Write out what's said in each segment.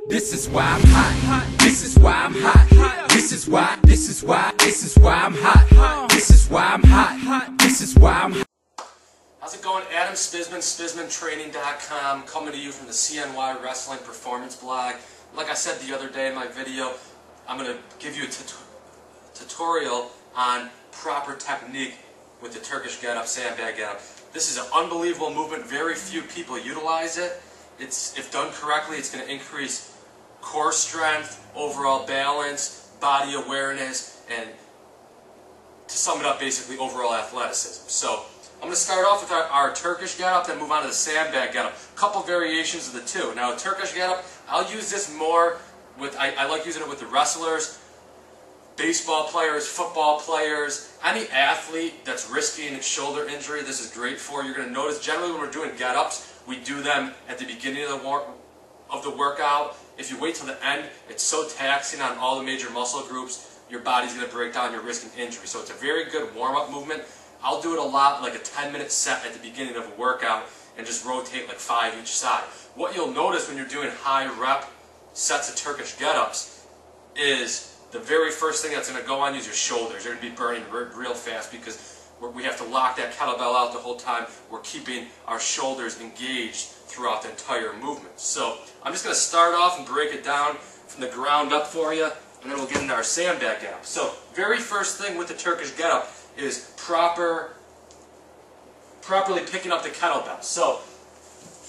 This is why I'm hot. This is why I'm hot. This is why I'm hot. This is why I'm hot. This is why I'm hot. How's it going? Adam Spizman, SpizmanTraining.com, coming to you from the CNY Wrestling Performance blog. Like I said the other day in my video, I'm going to give you a tutorial on proper technique with the Turkish get-up, sandbag get-up. This is an unbelievable movement. Very few people utilize it. If done correctly, it's going to increase core strength, overall balance, body awareness, and to sum it up, basically overall athleticism. So I'm going to start off with our Turkish get-up, then move on to the sandbag get-up. A couple variations of the two. Now, a Turkish get-up, I'll use this more with, I like using it with the wrestlers, baseball players, football players, any athlete that's risking shoulder injury. This is great for. You're going to notice generally when we're doing get-ups, we do them at the beginning of the workout. If you wait till the end, it's so taxing on all the major muscle groups, your body's going to break down, you're risking injury. So it's a very good warm-up movement. I'll do it a lot, like a 10-minute set at the beginning of a workout, and just rotate like 5 each side. What you'll notice when you're doing high-rep sets of Turkish get-ups is the very first thing that's going to go on you is your shoulders. You're going to be burning real fast because we have to lock that kettlebell out the whole time. We're keeping our shoulders engaged throughout the entire movement. So I'm just going to start off and break it down from the ground up for you, and then we'll get into our sandbag get-up. So very first thing with the Turkish get-up is properly picking up the kettlebell. So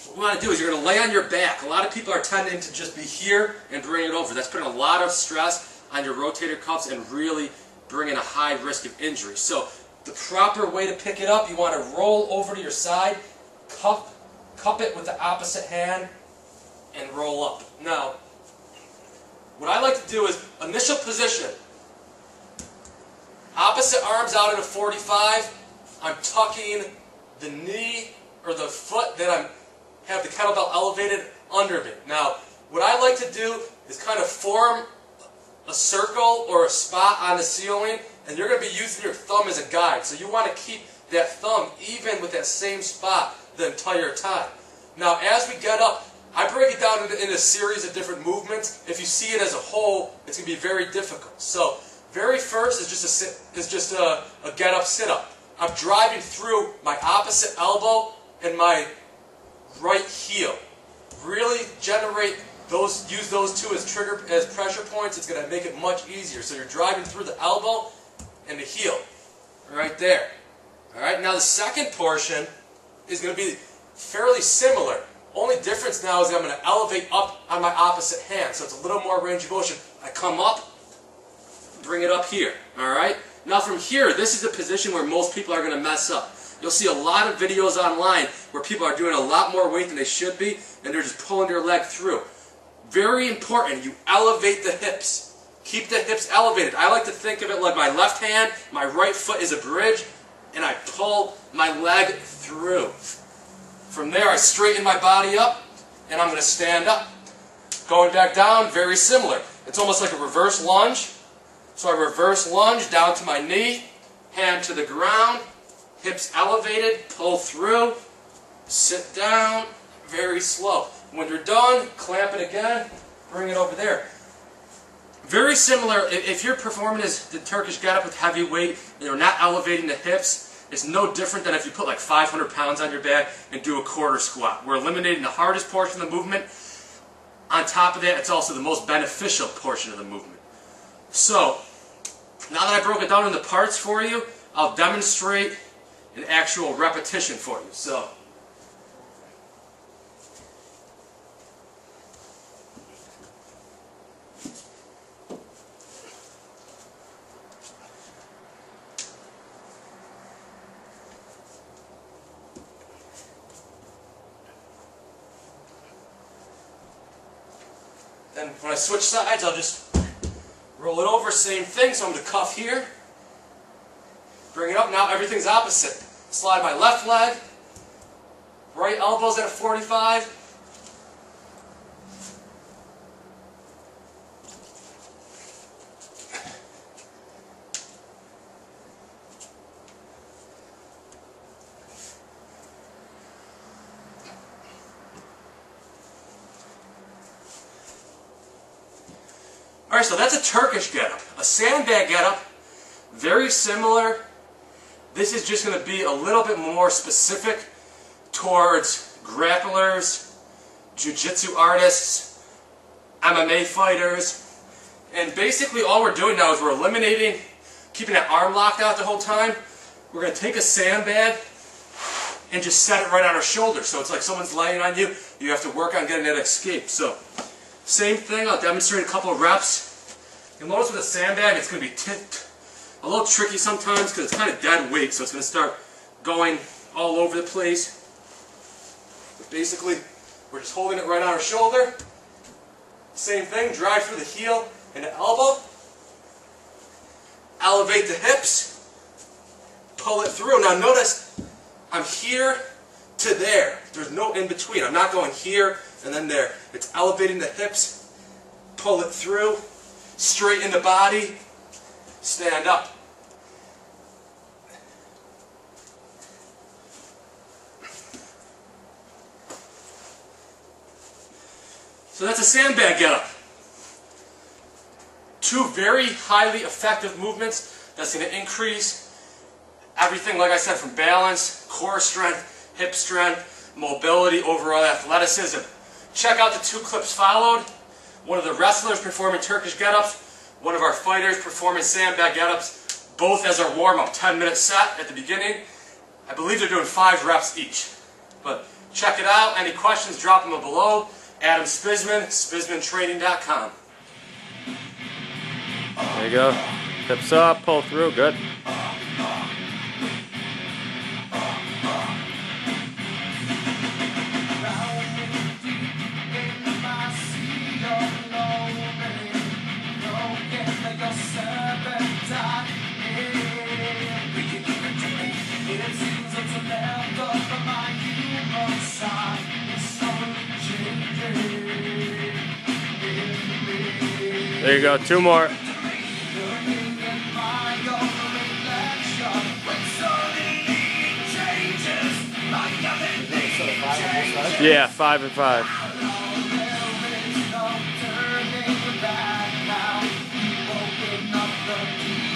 what you want to do is you're going to lay on your back. A lot of people are tending to just be here and bring it over. That's putting a lot of stress on your rotator cuffs and really bringing a high risk of injury. So the proper way to pick it up, you want to roll over to your side, cup it with the opposite hand, and roll up. Now, what I like to do is initial position. Opposite arms out at a 45. I'm tucking the knee or the foot that I have the kettlebell elevated under me. Now, what I like to do is kind of form a circle or a spot on the ceiling, and you're going to be using your thumb as a guide. So you want to keep that thumb even with that same spot the entire time. Now, as we get up, I break it down into a series of different movements. If you see it as a whole, it's going to be very difficult. So, very first is just a get-up, sit-up. I'm driving through my opposite elbow and my right heel. Really use those two as pressure points. It's going to make it much easier. So you're driving through the elbow and the heel, right there. All right. Now the second portion is going to be fairly similar. Only difference now is that I'm going to elevate up on my opposite hand, so it's a little more range of motion. I come up, bring it up here. All right. Now from here, this is the position where most people are going to mess up. You'll see a lot of videos online where people are doing a lot more weight than they should be, and they're just pulling their leg through. Very important, you elevate the hips. Keep the hips elevated. I like to think of it like my left hand, my right foot is a bridge, and I pull my leg through. From there, I straighten my body up, and I'm going to stand up. Going back down, very similar. It's almost like a reverse lunge. So I reverse lunge down to my knee, hand to the ground, hips elevated, pull through, sit down, very slow. When you're done, clamp it again, bring it over there. Very similar, if you're performing as the Turkish get-up with heavy weight and you're not elevating the hips, it's no different than if you put like 500 pounds on your back and do a quarter squat. We're eliminating the hardest portion of the movement. On top of that, it's also the most beneficial portion of the movement. So, now that I broke it down into parts for you, I'll demonstrate an actual repetition for you. So, then when I switch sides, I'll just roll it over, same thing. So I'm going to cuff here, bring it up. Now everything's opposite. Slide my left leg, right elbow's at a 45. Alright, so that's a Turkish getup. A sandbag getup, very similar. This is just going to be a little bit more specific towards grapplers, jiu-jitsu artists, MMA fighters. And basically all we're doing now is we're eliminating, keeping that arm locked out the whole time. We're going to take a sandbag and just set it right on our shoulder. So it's like someone's laying on you. You have to work on getting that escape. So same thing, I'll demonstrate a couple of reps. You'll notice with a sandbag it's going to be tipped a little tricky sometimes because it's kind of dead weight. So it's going to start going all over the place. But basically we're just holding it right on our shoulder. Same thing, drive through the heel and the elbow. Elevate the hips. Pull it through. Now notice I'm here to there. There's no in between. I'm not going here and then there. It's elevating the hips. Pull it through. Straighten the body. Stand up. So that's a sandbag getup. Two very highly effective movements that's going to increase everything, like I said, from balance, core strength, hip strength, mobility, overall athleticism. Check out the two clips followed. One of the wrestlers performing Turkish getups, one of our fighters performing sandbag getups, both as our warm-up, 10-minute set at the beginning. I believe they're doing 5 reps each. But check it out. Any questions, drop them below. Adam Spizman, SpizmanTraining.com. There you go. Hips up, pull through, good. There you go, 2 more. Yeah, 5 and 5.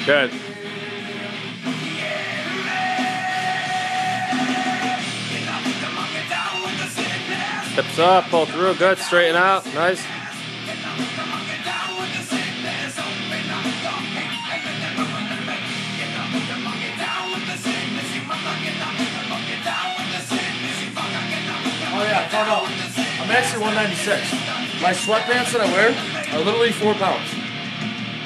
Good. Hips up, pull through, good, straighten out, nice. Oh yeah, no, no. I'm actually 196. My sweatpants that I wear are literally 4 pounds.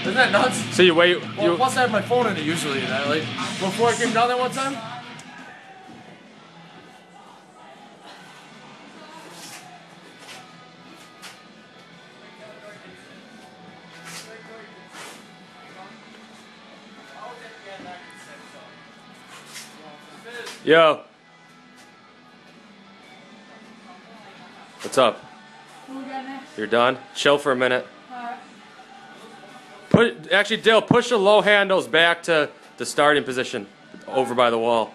Isn't that nuts? So you weigh... Well, plus I have my phone in it usually, and I, like, before I came down there one time. Yo. What's up? You're done? Chill for a minute. Actually, Dale, push the low handles back to the starting position, over by the wall.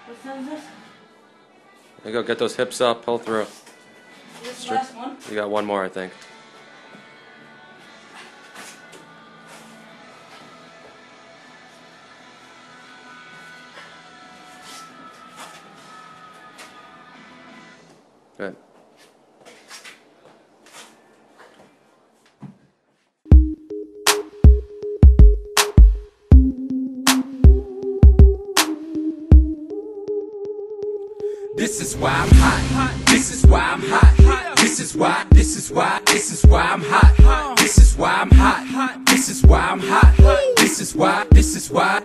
What time is this? There you go, get those hips up, pull through. This last one? You got 1 more, I think. Good. This is why I'm hot. This is why I'm hot. This is why I'm hot. This is why I'm hot. This is why, this is why.